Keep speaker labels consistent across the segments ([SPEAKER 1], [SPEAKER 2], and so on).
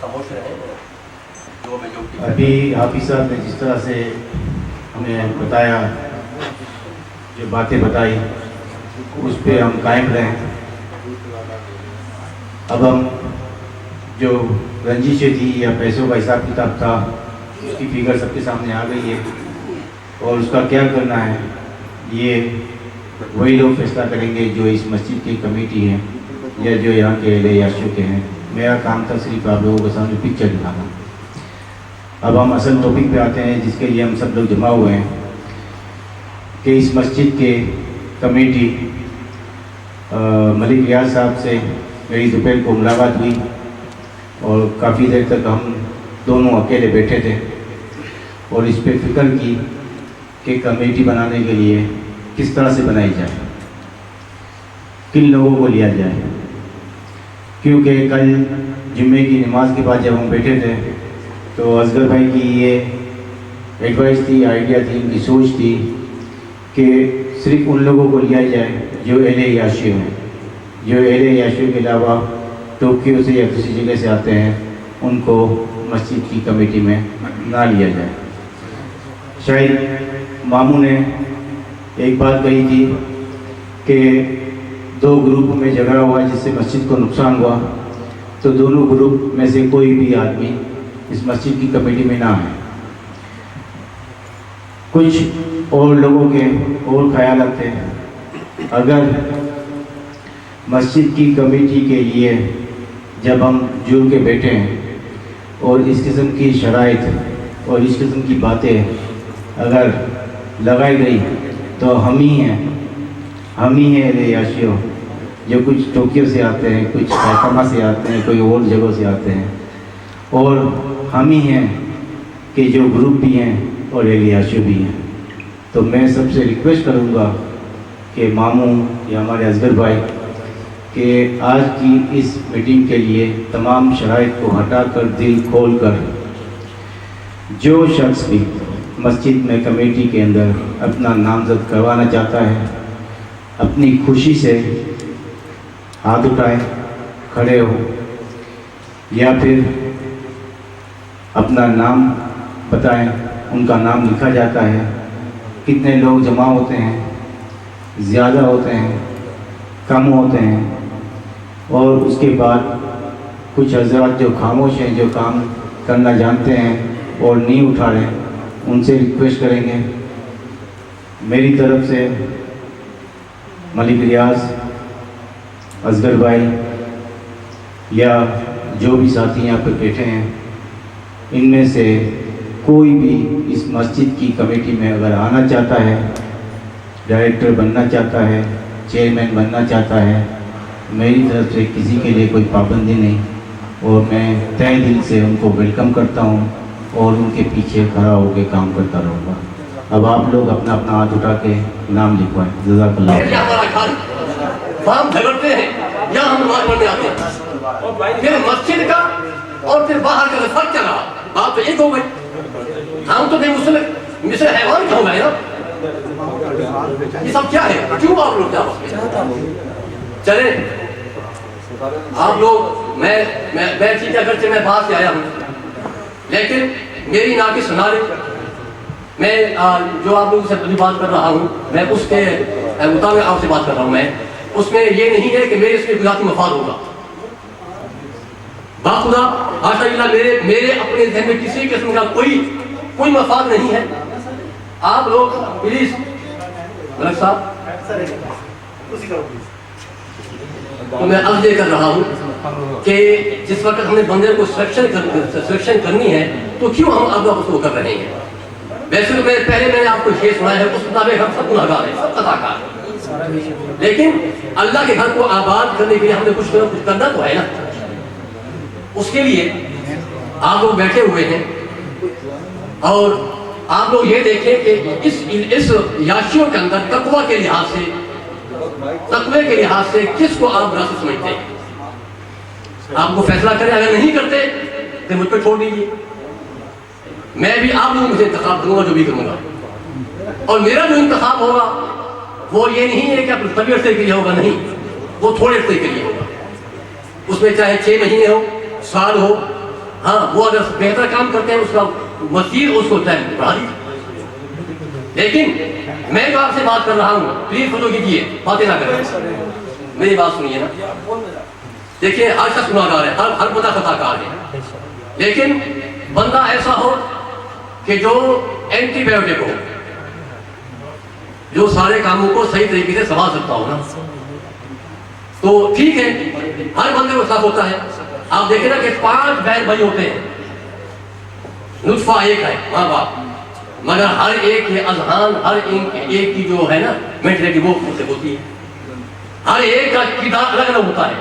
[SPEAKER 1] خاموش رہیں جو میں جو
[SPEAKER 2] ابھی حافظ صاحب نے جس طرح سے ہمیں بتایا، جو باتیں بتائی اس پہ ہم قائم رہیں۔ اب ہم جو رنجشیں تھی یا پیسوں کا حساب کتاب تھا اس کی فگر سب کے سامنے آ گئی ہے، اور اس کا کیا کرنا ہے یہ وہی لوگ فیصلہ کریں گے جو اس مسجد کی کمیٹی ہیں یا جو یہاں کے اہل یاشو کے ہیں۔ میرا کام تھا صرف آپ لوگوں کے سامنے پکچر دکھانا۔ اب ہم اصل ٹاپک پہ آتے ہیں جس کے لیے ہم سب لوگ جمع ہوئے ہیں کہ اس مسجد کے کمیٹی ملک ریاض صاحب سے میری دوپہر کو ملاقات ہوئی، اور کافی دیر تک ہم دونوں اکیلے بیٹھے تھے اور اس پہ فکر کی کہ کمیٹی بنانے کے لیے کس طرح سے بنائی جائے، کن لوگوں کو لیا جائے۔ کیونکہ کل جمعے کی نماز کے بعد جب ہم بیٹھے تھے تو اصغر بھائی کی یہ ایڈوائس تھی، آئیڈیا تھی، ان کی سوچ تھی کہ صرف ان لوگوں کو لیا جائے جو اہل یاشو ہیں، جو اہل یاشو کے علاوہ ٹوکیو سے یا کسی جگہ سے آتے ہیں ان کو مسجد کی کمیٹی میں نہ لیا جائے۔ شاید ماموں نے ایک بات کہی تھی کہ دو گروپ میں جھگڑا ہوا جس سے مسجد کو نقصان ہوا، تو دونوں گروپ میں سے کوئی بھی آدمی اس مسجد کی کمیٹی میں نہ ہے۔ کچھ اور لوگوں کے اور خیالات تھے، اگر مسجد کی کمیٹی کے لیے جب ہم جڑ کے بیٹھے ہیں اور اس قسم کی شرائط اور اس قسم کی باتیں اگر لگائی گئی تو ہم ہی ہیں اہل یاشو جو کچھ ٹوکیو سے آتے ہیں، کچھ سائتامہ سے آتے ہیں، کوئی اور جگہوں سے آتے ہیں، اور ہم ہی ہیں کہ جو گروپ بھی ہیں اور اہل یاشو بھی ہیں۔ تو میں سب سے ریکویسٹ کروں گا کہ ماموں یا ہمارے اصغر بھائی کہ آج کی اس میٹنگ کے لیے تمام شرائط کو ہٹا کر دل کھول کر جو شخص بھی مسجد میں کمیٹی کے اندر اپنا نامزد کروانا چاہتا ہے اپنی خوشی سے ہاتھ اٹھائیں، کھڑے ہو، یا پھر اپنا نام بتائیں، ان کا نام لکھا جاتا ہے۔ کتنے لوگ جمع ہوتے ہیں، زیادہ ہوتے ہیں، کم ہوتے ہیں، اور اس کے بعد کچھ حضرات جو خاموش ہیں، جو کام کرنا جانتے ہیں اور نہیں اٹھا رہے، ان سے ریکویسٹ کریں گے میری طرف سے ملک ریاض، اصغر بھائی یا جو بھی ساتھی یہاں پہ بیٹھے ہیں، ان میں سے کوئی بھی اس مسجد کی کمیٹی میں اگر آنا چاہتا ہے، ڈائریکٹر بننا چاہتا ہے، چیئرمین بننا چاہتا ہے، میری طرف سے کسی کے لیے کوئی پابندی نہیں، اور میں تہہ دل سے ان کو ویلکم کرتا ہوں اور ان کے پیچھے کھڑا ہو کے کام کرتا رہوں گا۔ اب آپ لوگ اپنا اپنا ہاتھ اٹھا کے نام لکھوائیں۔ جزاک اللہ۔
[SPEAKER 1] ہم جھگڑتے ہیں یا ہم نماز پڑھنے آتے ہیں، پھر مسجد کا اور پھر باہر کا فرق کیا رہا؟ بات تو ایک ہو گئی۔ ہم تو نہیں مثل حیوان کیا ہو گئے نا؟ یہ سب کیا ہے؟ کیوں آپ لوگ کیا چلیں آپ لوگ، میں چیز اگرچہ میں باہر سے آیا ہوں لیکن میری ناقص سنارے، میں جو آپ لوگوں سے بات کر رہا ہوں میں اس کے مطابق آپ سے بات کر رہا ہوں۔ میں اس میں یہ نہیں ہے کہ میرے اس میں ذاتی مفاد ہوگا، باخدا حاشا اللہ، میرے اپنے ذہن میں کسی قسم کا کوئی مفاد نہیں ہے۔ آپ لوگ پلیز ملک صاحب، تو میں عرض یہ کر رہا ہوں کہ جس وقت ہم نے بندے کو سلیکشن کرنی ہے تو کیوں ہم اب اس کو کر رہے ہیں؟ ویسے تو پہلے میں نے آپ کو شیئر سنا ہے، اس مطابق ہم سب گناہگار ہیں، سب خطا کار ہیں، لیکن اللہ کے گھر کو آباد کرنے کے لیے ہم نے کچھ کرنا تو ہے نا۔ اس کے لیے آپ لوگ بیٹھے ہوئے ہیں اور آپ لوگ یہ دیکھیں کہ اس یاشیوں کے اندر تقوی کے لحاظ سے کس کو آپ برا سمجھتے ہیں؟ آپ کو فیصلہ کریں، اگر نہیں کرتے تو مجھ پہ چھوڑ دیجیے، میں بھی آپ لوگوں سے انتخاب کروں گا جو بھی کروں گا، اور میرا جو انتخاب ہوگا وہ یہ نہیں ہے کہ اپنے طبیعت سے کے لیے ہوگا، نہیں، وہ تھوڑے عرصے کے لیے ہوگا، اس میں چاہے 6 مہینے ہو، سال ہو، ہاں وہ اگر بہتر کام کرتے ہیں اس کا مزید اس کو ٹائم بڑھا دیجیے. لیکن میں جو آپ سے بات کر رہا ہوں پلیز فالو کیجیے, باتیں نہ کریں, میری بات سنیے نا. دیکھیے ہر شخص گناہگار ہے, ہر بندہ خطا کار ہے, لیکن بندہ ایسا ہو کہ جو اینٹی بایوٹک ہو, جو سارے کاموں کو صحیح طریقے سے سنبھال سکتا ہو نا, تو ٹھیک ہے ہر بندے کو صاف ہوتا ہے. آپ دیکھیں نا کہ 5 بہن بھائی ہوتے ہیں, نطفہ ایک ہے ماں باپ, مگر ہر ایک کے اذہان, ہر ایک کی جو ہے نا مینٹلٹی وہ سے ہوتی ہے, ہر ایک کا کردار الگ الگ ہوتا ہے.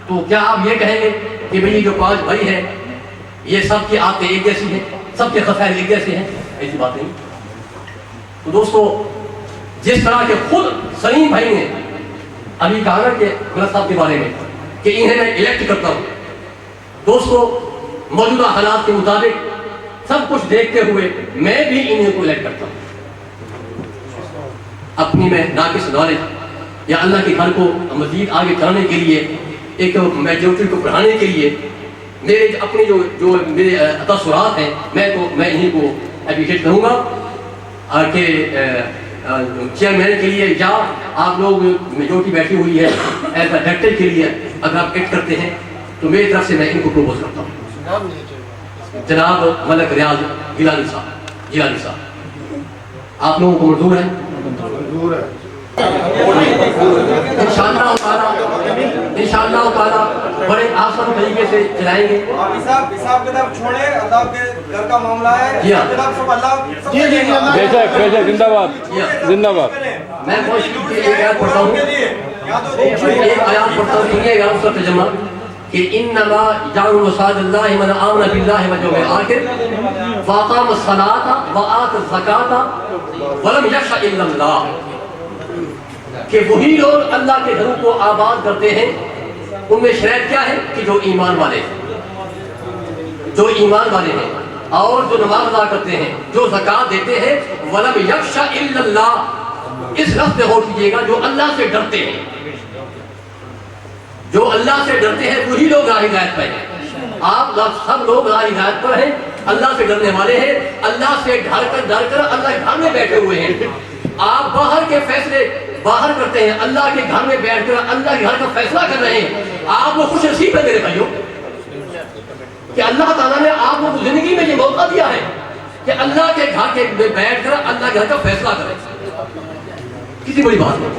[SPEAKER 1] تو کیا آپ یہ کہیں گے کہ بھئی جو 5 بھائی ہیں یہ سب کی عادتیں ایک جیسی ہیں, سب کے خسائل ایک جیسے ہیں؟ ایسی بات نہیں. تو دوستو جس طرح کے خود سلیم بھائی نے ابھی کہا نا کہ غلط صاحب کے بارے میں کہ انہیں میں الیکٹ کرتا ہوں, دوستو موجودہ حالات کے مطابق سب کچھ دیکھتے ہوئے میں بھی انہیں کو الیکٹ کرتا ہوں. اپنی میں ناقص نالج یا اللہ کے گھر کو مزید آگے چلانے کے لیے, ایک میجورٹی کو بڑھانے کے لیے میرے اپنے جو میرے تاثرات ہیں میں انہیں کو اپریشیٹ کروں گا کہ چیئرمین کے لیے یا آپ لوگ میجورٹی بیٹھی ہوئی ہے ایز اے ڈائریکٹر کے لیے اگر آپ ایکٹ کرتے ہیں تو میری طرف سے میں ان کو پروپوز کرتا ہوں. جناب ملک ریاض گیلانی صاحب, آپ لوگوں کو منظور ہے؟ انشاءاللہ تعالیٰ بڑے آسان طریقے سے چلائیں گے.
[SPEAKER 3] حساب کتاب چھوڑے, اللہ کے گھر کا معاملہ ہے.
[SPEAKER 1] جی ہاں,
[SPEAKER 4] زندہ باد زندہ باد.
[SPEAKER 1] میں ایک آیات پڑھتا ہوں, اس کا ترجمہ کہ انما جعل مساجد اللہ من آمن باللہ والیوم الآخر واقام الصلاۃ وآت الزکاۃ ولم یخش الا اللہ, کہ وہی لوگ اللہ کے گھروں کو آباد کرتے ہیں, ان میں شرط کیا ہے کہ جو ایمان والے ہیں, اور جو نماز ادا کرتے ہیں, جو زکوٰۃ دیتے ہیں, ولم یخش الا اللہ, اس لفظ پہ غور کیجیے گا, جو اللہ سے ڈرتے ہیں, جو اللہ سے ڈرتے ہیں وہی لوگ راہ ہدایت پر ہیں. آپ سب لوگ راہ ہدایت پر ہیں, اللہ سے ڈرنے والے ہیں, اللہ سے ڈر کر اللہ کے گھر میں بیٹھے ہوئے ہیں. آپ باہر کے فیصلے باہر کرتے ہیں, اللہ کے گھر میں بیٹھ کر اللہ کے گھر کا فیصلہ کر رہے ہیں. آپ وہ خوش نصیب ہے میرے بھائیوں کہ اللہ تعالیٰ نے آپ کو زندگی میں یہ موقع دیا ہے کہ اللہ کے گھر میں بیٹھ کر اللہ کے گھر کا فیصلہ کریں. کتنی بڑی بات ہے.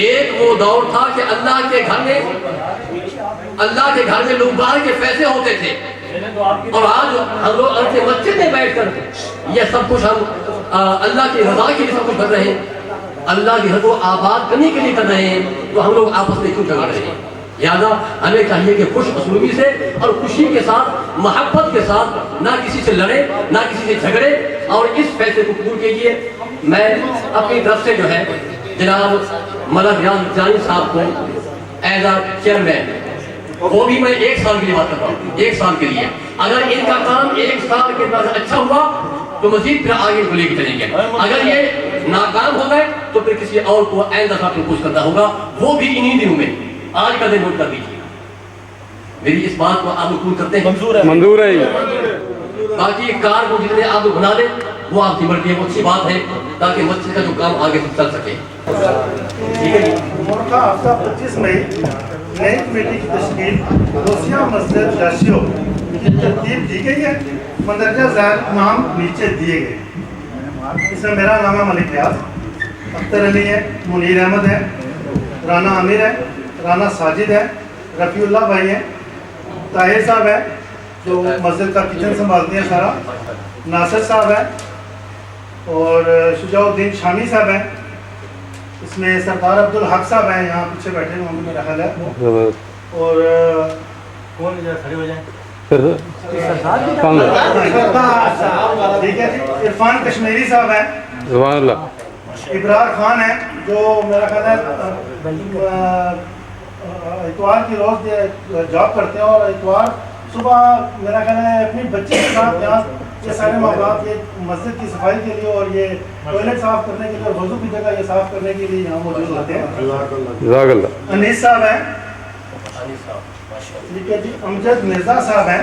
[SPEAKER 1] ایک وہ دور تھا کہ اللہ کے گھر میں لوگ باہر کے فیصلے ہوتے تھے, اور آج ہم لوگ مسجد میں بیٹھ کر یہ سب کچھ ہم اللہ کی رضا کے لیے سب کچھ کر رہے ہیں, اللہ کے گھر کو آباد کرنے کے لیے کر رہے ہیں. تو ہم لوگ آپس میں کیوں جھگڑ رہے ہیں؟ لہٰذا ہمیں چاہیے کہ خوش اسلوبی سے اور خوشی کے ساتھ, محبت کے ساتھ, نہ کسی سے لڑے نہ کسی سے جھگڑے, اور اس فیصلے کو قبول کیجیے. میں اپنی طرف سے جو ہے جناب ملک ریاض گیلانی صاحب کو ایز اے چیئرمین, وہ بھی میں 1 سال کے لیے بات کرتا ہوں, 1 سال کے لیے. اگر ان کا کام 1 سال کے بعد اچھا ہوا تو مزید پھر آگے کو لے کے چلیں گے. اگر یہ ناکام ہو گئے تو پھر کسی اور کو ایز اے پروپوز کرنا ہوگا, وہ بھی انہی دنوں میں. آج کا دن نوٹ کر دیجیے, میری اس بات کو آپ قبول کرتے ہیں؟
[SPEAKER 4] منظور ہے.
[SPEAKER 1] باقی کار کو جتنے آپ لوگ بنا دیں وہ آپ کی مرضی ہے, وہ اچھی بات ہے تاکہ مسجد کا جو کام آگے چل سکے. ٹھیک ہے جی.
[SPEAKER 5] ہفتہ 25 مئی نئی کمیٹی کی تشکیل روسیہ مسجد راشیو کی ترتیب دی گئی ہے. مندرجہ ذیل نام نیچے دیے گئے. اس میں میرا نام ہے ملک ریاض, اختر علی ہے, منیر احمد ہے, رانا عامر ہے, رانا ساجد ہے, رفیع اللہ بھائی ہیں, طاہر صاحب ہے جو مسجد کا کچن سنبھالتے ہیں سارا, ناصر صاحب ہے, اور شجاع الدین شامی صاحب ہیں. اس میں سردار عبدالحق صاحب ہیں, یہاں پیچھے بیٹھے ہیں, میرا خیال ہے. اور کون کھڑے ہو جائیں, ٹھیک ہے جی. عرفان کشمیری صاحب ہیں, ابرار خان ہیں جو میرا خیال ہے اتوار کی روز جاب کرتے ہیں, اور اتوار صبح میرا خیال ہے اپنی بچے کے ساتھ یہاں یہ سارے ماں باپ یہ مسجد کی صفائی کے لیے اور یہ ٹوائلٹ صاف کرنے کے لیے اور وضو کی جگہ یہ صاف کرنے کے لیے یہاں موجود ہوتے ہیں. انیس صاحب ہیں, ٹھیک ہے جی. امجد مرزا صاحب ہیں,